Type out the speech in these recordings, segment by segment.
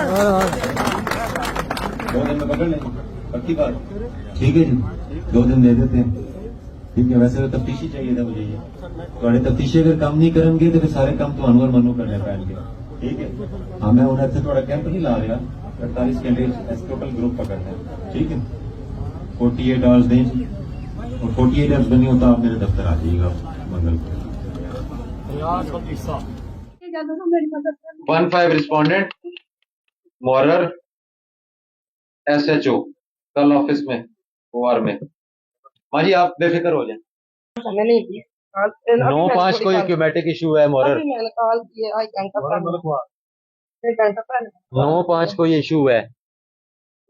2 दिन में पकड़ लेंगे, पक्की बात। ठीक है जी, 2 दिन दे देते हैं। ठीक है, वैसे तो तफ्तीशी चाहिए था मुझे ये। थोड़े तफ्तीशी अगर काम नहीं करेंगे तो फिर सारे काम तो अनवर मनु करने पाएंगे। ठीक है, हाँ मैं उन्हें से थोड़ा कैंप नहीं ला रहा, 48 कैंडिडेट टोटल ग्रुप पकड़ना है। ठीक है, 48 आवर्स दें जी, और 48 आवर्स बनी होता आप मेरे दफ्तर आ जाइएगा मंगल को। 15 रिस्पोंडेंट मोरर SHO कल ऑफिस में OR में। हाँ जी, आप बेफिक्र हो जाए। 9/5 को क्यूमेटिक इशू है मोरर। 9/5 को ये इशू है।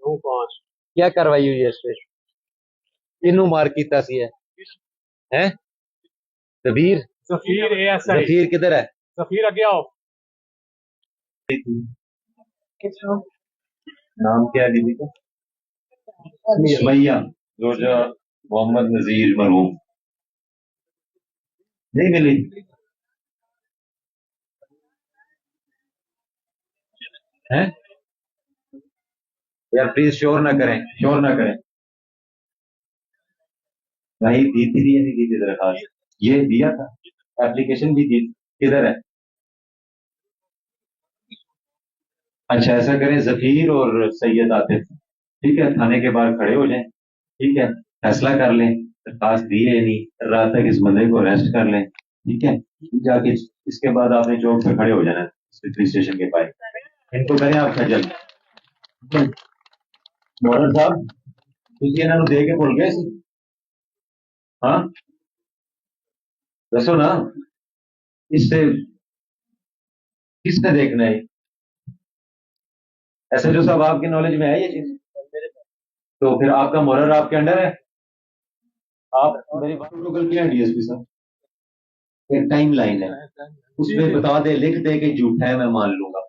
9/5 क्या कार्रवाई हुई है इस पे? इनू मार कीता सी है हैं? जफीर जफीर किधर है? जफीर आगे आओ। नाम क्या है दीदी का? सुमैया रोजा मोहम्मद नजीर मरहूम। नहीं मिली है यार, प्लीज शोर ना करें, शोर ना करें। नहीं दी थी, ये नहीं दी थी दरखास्त, ये दिया था, एप्लीकेशन भी दी। किधर है? अच्छा ऐसा करें, जफीर और सैयद आतिफ, ठीक है, थाने के बाहर खड़े हो जाएं। ठीक है, फैसला कर लें, दरखास्त दी है नहीं, रात तक इस बंदे को अरेस्ट कर लें। ठीक है, जाके इसके बाद आपने चौक पे खड़े हो जाना पुलिस स्टेशन के पास। इनको करें आप खजल। मोहर साहब तुझे इन्होंने दे के भूल गए सी? हाँ दसो ना, इससे किसने देखना है? ऐसे जो साहब आपकी नॉलेज में है ये चीज, तो फिर आपका मोहर आपके अंडर है। आप मेरी बात को गलती है DSP साहब, एक टाइम लाइन है, उसमें बता दे, लिख दे कि झूठा है, मैं मान लूंगा।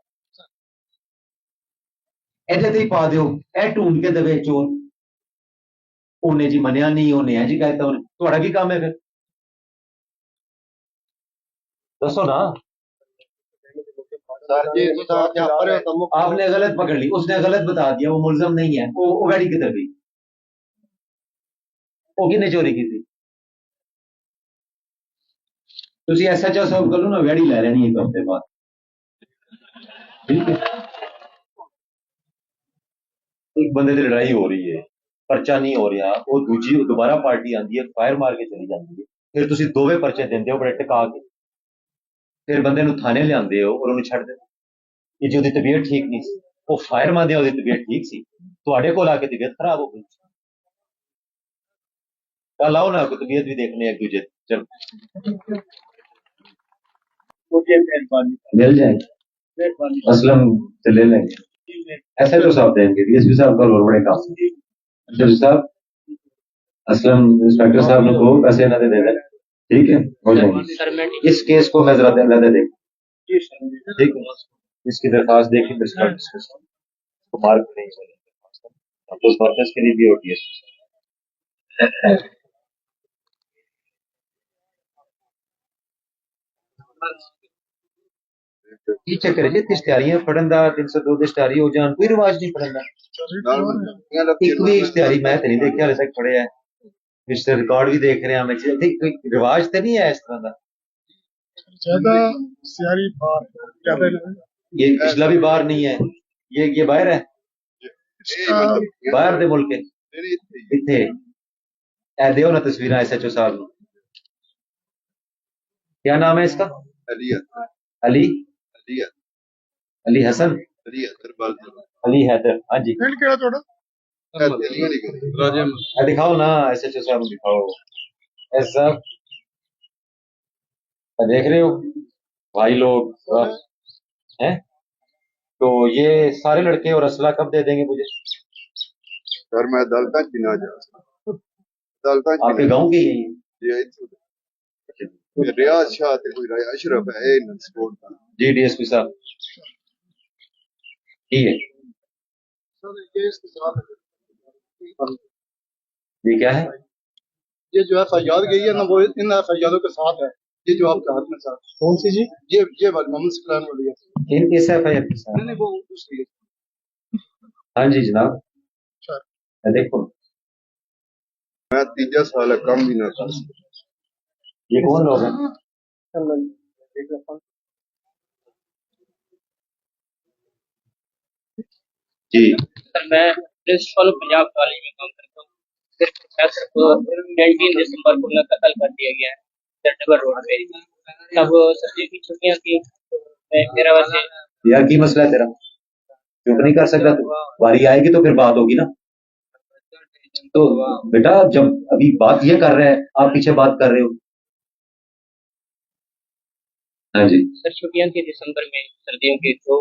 ऐसे ही पा दो, ए ढूंढ के दवे चोर, उन्हें जी मनिया नहीं, उन्हें है जी कहता उन्हें, थोड़ा की काम है फिर दसो ना। आपने गलत पकड़ ली, उसने गलत बता दिया, वो मुलजम नहीं है। वो गाड़ी किधर गई? वो किसने चोरी की थी? तुसी SHO साहब करो ना, गाड़ी ले लेनी एक हफ्ते बाद। ठीक है, एक बंदे से लड़ाई हो रही है, पर्चा नहीं हो रहा, वो दूजी दोबारा पार्टी आती है, फायर मार के चली जाती है, फिर तुसी दोवे पर्चे देंदे हो बड़े टिका के, फिर बंदे नु थाने लियांदे हो और उन्हें छड़ दे। ये जो तबीयत ठीक नहीं सी, वो फायर मारदे ओदी तबीयत ठीक सी, तुहाडे कोल आके तबीयत खराब हो गई। कल आओ ना, कोई तबीयत भी देखने एक दूजे। चल मिल जाए असलम से ले लेंगे, SHO साहब देंगे, DSP साहब कल और बड़े काम। जज साहब असलम इंस्पेक्टर साहब ने को पैसे ना दे देना। ठीक है, हो जाएंगे। इस केस को मैं जरा दे देख, ठीक है, इसकी दरखास्त देखी तो मार्क नहीं चले तो वर्कर्स के लिए भी होती है। की चक्कर है जी, इश्तिहारियां पढ़न दा 302 दी इश्तिहारी हो जान, कोई रिवाज नहीं पढ़न दा। एक भी इश्तिहारी मैं तो नहीं देखा हाले तक पढ़े है, मिस्टर रिकॉर्ड भी देख रहे हैं हमें, कोई रिवाज तो नहीं है इस तरह का। ज्यादा सियारी बाहर ज्यादा नहीं। ये पिछला भी बाहर नहीं है, ये बाहर है, बाहर दे मुल्क है। इत्थे ए देओ ना तस्वीर SHO साहब ਨੂੰ। क्या नाम है इसका? अली अली हसन अली हैदर। हाँ जी, फिर क्या थोड़ा दिखाओ ना SHO साहब दिखाओ। ऐसा देख रहे हो भाई लोग हैं, तो ये सारे लड़के और असला कब दे देंगे मुझे? सर मैं दलता चिना जा दलता आपके गांव के ही रियाज शाह ते कोई राय अशरफ है इन स्पोर्ट का जी DSP साहब। ठीक है, सर ये इसके साथ ये क्या है? ये जो FIR गई है ना वो इन FIR के साथ है, ये जो आपके हाथ में साथ। कौन सी जी? ये वाली मोहम्मद सलाम वाली है। इन इस FIR के साथ नहीं वो दूसरी है। हाँ जी जनाब, सर मैं देखो मैं तीजा साल है, कम भी ना कर सकता। ये कौन लोग हैं? जी सर मैं प्रिंसिपल पंजाब कॉलेज में काम करता हूँ। फिर प्रोफेसर को 19 दिसंबर को उन्हें कत्ल कर दिया गया है डबर रोड पे। तब सर्दियों की छुट्टियां थी, मेरा वैसे यार की मसला है तेरा, चुप नहीं कर सकता तू? बारी आएगी तो फिर बात होगी ना। तो बेटा जब अभी बात ये कर रहे हैं, आप पीछे बात कर रहे हो। हाँ जी सर छुट्टियां थी दिसंबर में सर्दियों की, तो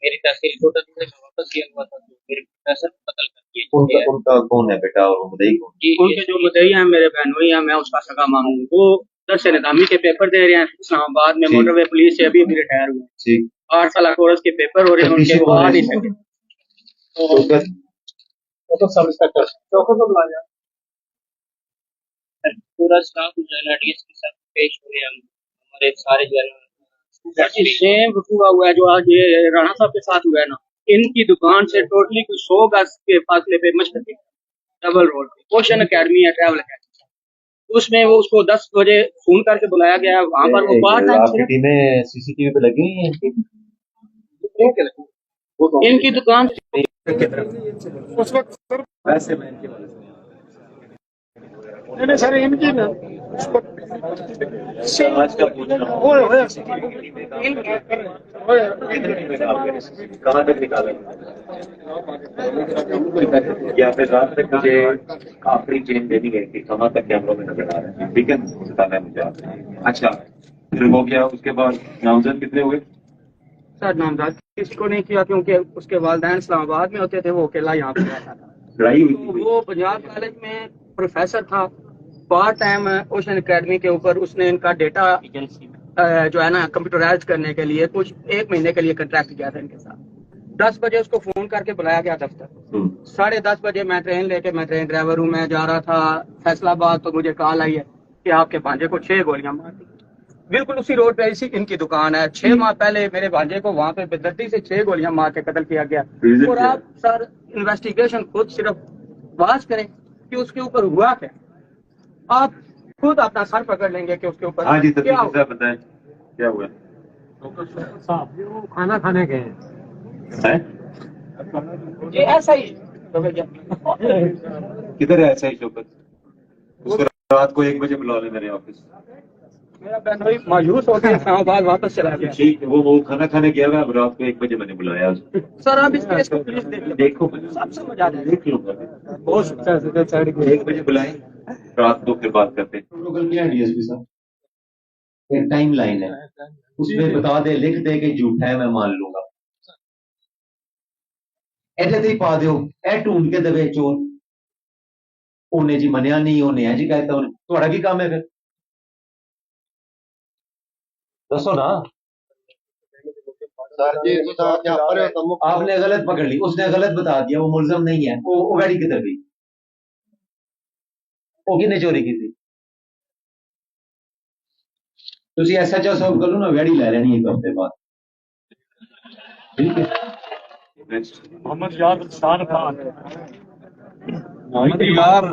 मेरी तहसील कोटा से मैं वापस गया हुआ था, तो मेरे प्रोफेसर को कत्ल कर दिया उनका गया है। उनका कौन है बेटा और मुदई कौन? जी उनके जो मुद्दई हैं मेरे बहनोई हैं, मैं उसका सगा मामू हूँ। वो दरस निज़ामी के पेपर दे रहे हैं इस्लामाबाद में, ठीक। मोटरवे पुलिस से अभी रिटायर हुए। ठीक 8 साल कोर्स के पेपर हो रहे हैं उनके, पीछे वो कौन आ है नहीं इसमें? सके। शौकत तो सब इंस्पेक्टर चौको को बुलाया सर पूरा स्टाफ जो है ना डीएस के साथ पेश हुए हम, हमारे सारे जो है ना सेम वकूआ हुआ है जो आज ये राणा साहब के साथ हुआ है ना। इनकी दुकान से टोटली कुछ 100 गज के फासले पे मशहूर डबल रोड पे ओशन अकेडमी है, ट्रैवल अकेडमी। उसमें वो उसको 10 बजे फोन करके बुलाया गया, वहां पर वो पार्ट टाइम आपकी टीमें सीसीटीवी पे लगी हुई हैं इनकी? इनकी दुकान उस वक्त सर वैसे मैं इनके बारे में नहीं सर इनकी ना उस वक्त आज का पूछ रहा हूँ कहाँ तक निकाला या फिर रात तक मुझे आखिरी चेन देनी है कि कहाँ तक कैमरों में नजर आ रहा है, ठीक है बताना है मुझे। अच्छा फिर हो गया, उसके बाद नामजद कितने हुए? सर नामजद किसको नहीं किया, क्योंकि उसके वालिदैन इस्लामाबाद में होते थे, वो अकेला यहाँ पे रहता था। लड़ाई हुई तो थी? वो पंजाब कॉलेज में प्रोफेसर था, पार्ट टाइम ओशन अकेडमी के ऊपर उसने इनका डेटा जो है ना कंप्यूटराइज करने के लिए कुछ 1 महीने के लिए कॉन्ट्रैक्ट किया था इनके साथ। 10 बजे उसको फोन करके बुलाया गया दफ्तर। 10:30 बजे मैं ट्रेन लेके, मैं ट्रेन ड्राइवर हूँ, मैं जा रहा था फैसलाबाद, तो मुझे कॉल आई है कि आपके भांजे को 6 गोलियां मार दी। बिल्कुल उसी रोड पे इसी इनकी दुकान है। 6 माह पहले मेरे भांजे को वहां पे बेदर्दी से 6 गोलियां मार के कत्ल किया गया। और आप सर इन्वेस्टिगेशन खुद सिर्फ बात करें कि उसके ऊपर हुआ क्या, आप खुद अपना सर पकड़ लेंगे कि उसके ऊपर हाँ जी क्या हुआ। तफसील बताएं क्या हुआ खाना खाने गए है? ये ऐसा ही तो भैया किधर है ऐसा ही शौकत? उसको रात को 1 बजे बुला ले मेरे ऑफिस। मेरा बहनोई मायूस हो गया, इस्लामाबाद वापस चला गया। ठीक है, वो खाना खाने गया हुआ है, अब रात को 1 बजे मैंने बुलाया उसको। सर आप इस केस को प्लीज देख लो, देखो सब समझ आ जाएगा। देख लूंगा, बहुत अच्छा 1 बजे बुलाएं, रात को फिर बात करते हैं। प्रोटोकॉल क्या है डीएसपी साहब? एक टाइम लाइन है, उसमें बता दे, लिख दे कि झूठा है, मैं मान लूंगा। ऐसे ही पा दो ए ढूंढ के दे चोर होने जी मनिया नहीं होने है जी कहता हूं थोड़ा की काम है फिर दसो ना। सर जी तो क्या पर हो तो मुख आपने गलत पकड़ ली, उसने गलत बता दिया, वो मुलजम नहीं है। वो गाड़ी किधर गई? वो किसने चोरी की थी? ਤੁਸੀਂ ਐਸਐਚਓ ਸਾਹਿਬ ਕੋਲੋਂ ਨਾ ਗਾੜੀ ਲੈ ਲੈਣੀ ਇੱਕ ਹਫ਼ਤੇ ਬਾਅਦ, ठीक है? नेक्स्ट मोहम्मद यार शान खान मोहम्मद यार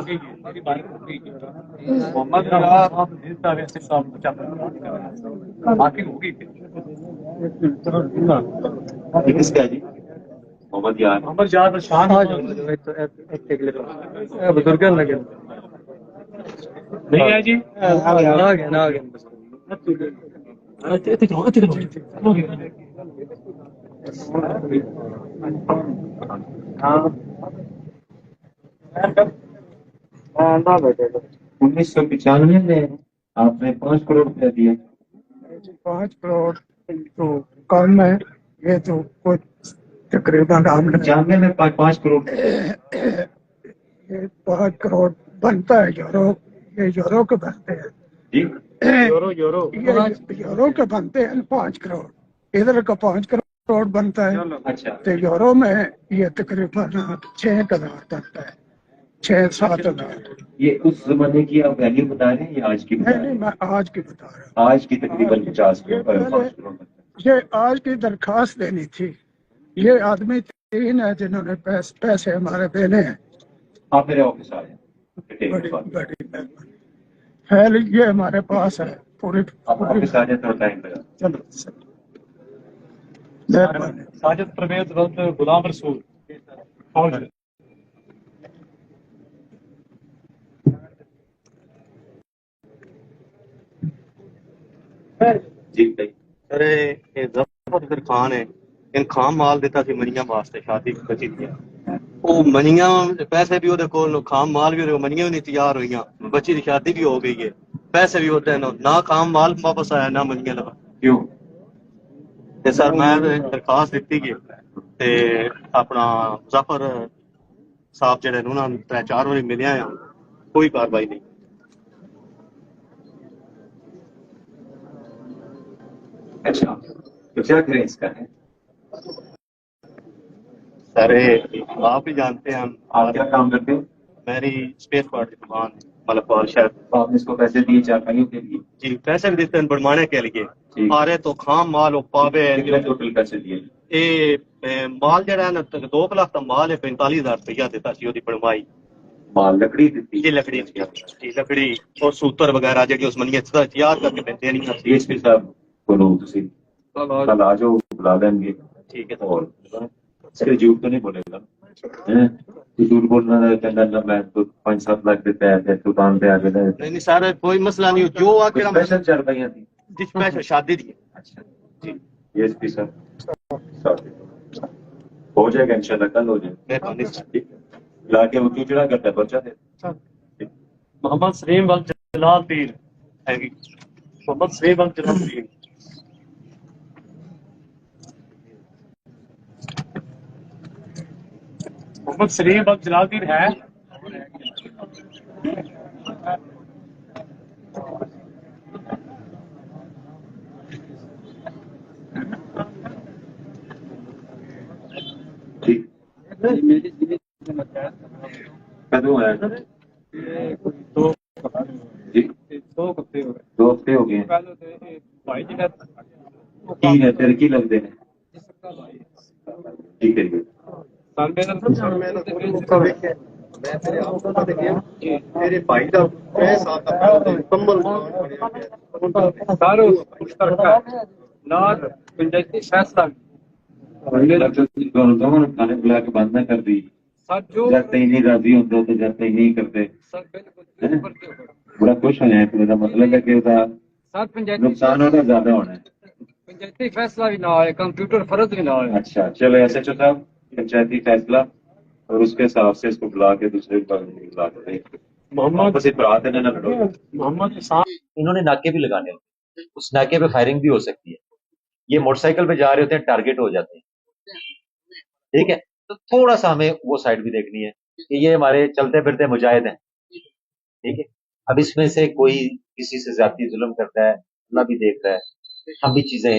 जिसका वैसे सब बचा बाकी होगी ये किसका है जी? मोहम्मद यार। मोहम्मद यार शान बुजुर्ग लगे नहीं है जी आ गया 1995 में आपने 5 करोड़ रुपया दिया। 5 करोड़ तो कम है, ये तो कुछ तकरीबन हमने 95 में 5 करोड़ ये 5 करोड़ बनता है यूरो, ये यूरो के बनते हैं जी? ये यूरो के बनते हैं 5 करोड़, इधर का 5 करोड़ बनता है। अच्छा तो यूरो में ये तकरीबन 6,000 बनता है, 6-7 हजार। ये उस जमाने की आप वैल्यू बता रहे हैं या आज की बता नहीं रहे नहीं, हैं? मैं आज की बता रहा हूँ। आज की तकरीबन 50 करोड़ 5 करोड़। ये आज की दरखास्त देनी थी, ये आदमी तीन है जिन्होंने पैसे हमारे देने हैं। आप मेरे ऑफिस आ जाए बड़ी बड़ी मेहरबानी। फाइल ये हमारे पास है पूरी आप पूरी। ऑफिस आ जाए, थोड़ा टाइम लगा। चलो मेहरबानी। साजिद परवेज विरुद्ध गुलाम रसूल फौज जी भाई सर ये जफर खान है इन खाम माल दिता सी मनिया वास्ते शादी बची दी ਉਹ ਮਨੀਆਂ ਪੈਸੇ ਵੀ ਉਹਦੇ ਕੋਲ ਖਾਮ ਮਾਲ ਵੀ ਉਹਦੇ ਕੋਲ ਮਨੀਆਂ ਵੀ ਨਹੀਂ ਤਿਆਰ ਹੋਈਆਂ ਬੱਚੀ ਦੀ ਸ਼ਾਦੀ ਵੀ ਹੋ ਗਈ ਹੈ ਪੈਸੇ ਵੀ ਉਹਦੇ ਨਾ ਖਾਮ ਮਾਲ ਵਾਪਸ ਆਇਆ ਨਾ ਮਨੀਆਂ ਲਗਾ क्यों ਤੇ ਸਰ ਮੈਂ ਦਰਖਾਸਤ ਦਿੱਤੀ ਗਈ ਤੇ ਆਪਣਾ ਜ਼ਫਰ ਸਾਹਿਬ ਜਿਹੜੇ ਨੇ ਉਹਨਾਂ ਨੂੰ 3-4 ਵਾਰੀ ਮਿਲਿਆ ਆ ਕੋਈ ਕਾਰਵਾਈ ਨਹੀਂ अच्छा तो क्या करें इसका है सर आप ही जानते हैं आप क्या काम करते हो मेरी स्पेस पार्ट की दुकान है मलकपुर शहर तो आपने इसको पैसे दिए चारपाइयों के लिए जी पैसे भी देते हैं बनवाने के लिए ठीक। आ रहे तो खाम माल और पावे कितने टोटल पैसे दिए ये माल जड़ा है ना 2 लाख का माल है 45,000 रुपया देता सी ओदी बनवाई माल लकड़ी दी ये लकड़ी जी लकड़ी और सूतर वगैरह जेडी उस मनिया तैयार करके देते नहीं डीएसपी साहब को लो तुसी कल आ जाओ बुला देंगे ठीक है और इसके झूठ तो नहीं बोलेगा हैं तो झूठ बोलना कहना ना मैं तो 5-7 लाख देते हैं दुकान पे आके दे नहीं नहीं सर कोई मसला नहीं जो आके स्पेशल चारपाइयां थी जिस पैसे शादी दी अच्छा जी डीएसपी साहब हो जाएगा इंशाल्लाह कल हो जाएगा मेहरबानी ठीक है लाके वो चूचड़ा करता है पर्चा दे मोहम्मद सलीम वल जलाल पीर हैगी मोहम्मद सलीम वल जलाल पीर मोहम्मद सलीम वल जलाल पीर है ठीक कदों आया दो जी दो हफ्ते हो गए 2 हफ्ते हो गए पहले तो भाई जी ने की है तेरे की लगते हैं ठीक है जी मेरे भाई का 6 साल का मुकम्मल सारो मुश्तरका नार पंचायती फैसला दोनों खाने बुला के बंद ना कर दी सर जो जब तक नहीं राजी होते तो जब तक नहीं करते सर बिल्कुल बड़ा खुश हो जाए तो मेरा मतलब है कि उसका सर पंचायती नुकसान होना ज्यादा होना है पंचायती फैसला भी ना आए कंप्यूटर फर्ज भी ना आए अच्छा चलो एसएचओ साहब पंचायती फैसला और उसके हिसाब से इसको बुला के दूसरे बुला के मोहम्मद बस इतरात है ना लड़ो मोहम्मद इसाम इन्होंने नाके भी लगाने होते हैं उस नाके पे फायरिंग भी हो सकती है ये मोटरसाइकिल पे जा रहे होते हैं टारगेट हो जाते हैं ठीक है तो थोड़ा सा हमें वो साइड भी देखनी है कि ये हमारे चलते फिरते मुजाहिद हैं ठीक है अब इसमें से कोई किसी से ज्यादा जुल्म करता है अल्लाह भी देख रहा है हम भी चीजें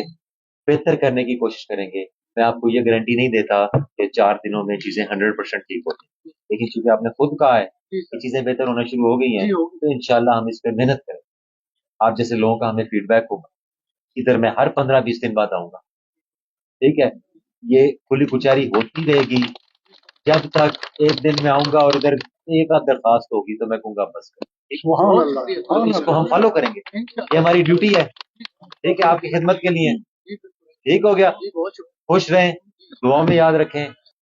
बेहतर करने की कोशिश करेंगे मैं आपको ये गारंटी नहीं देता कि 4 दिनों में चीजें 100% ठीक होती लेकिन चूंकि आपने खुद कहा है कि चीजें बेहतर होना शुरू हो गई हैं तो इंशाल्लाह हम इस पर मेहनत करें आप जैसे लोगों का हमें फीडबैक होगा इधर मैं हर 15-20 दिन बाद आऊंगा ठीक है ये खुली कुचारी होती रहेगी जब तक एक दिन में आऊंगा और इधर एक आध दरखास्त होगी तो मैं कहूंगा बस कर इसको हम फॉलो करेंगे ये हमारी ड्यूटी है ठीक है आपकी खिदमत के लिए ठीक हो गया खुश रहें दुआ में याद रखें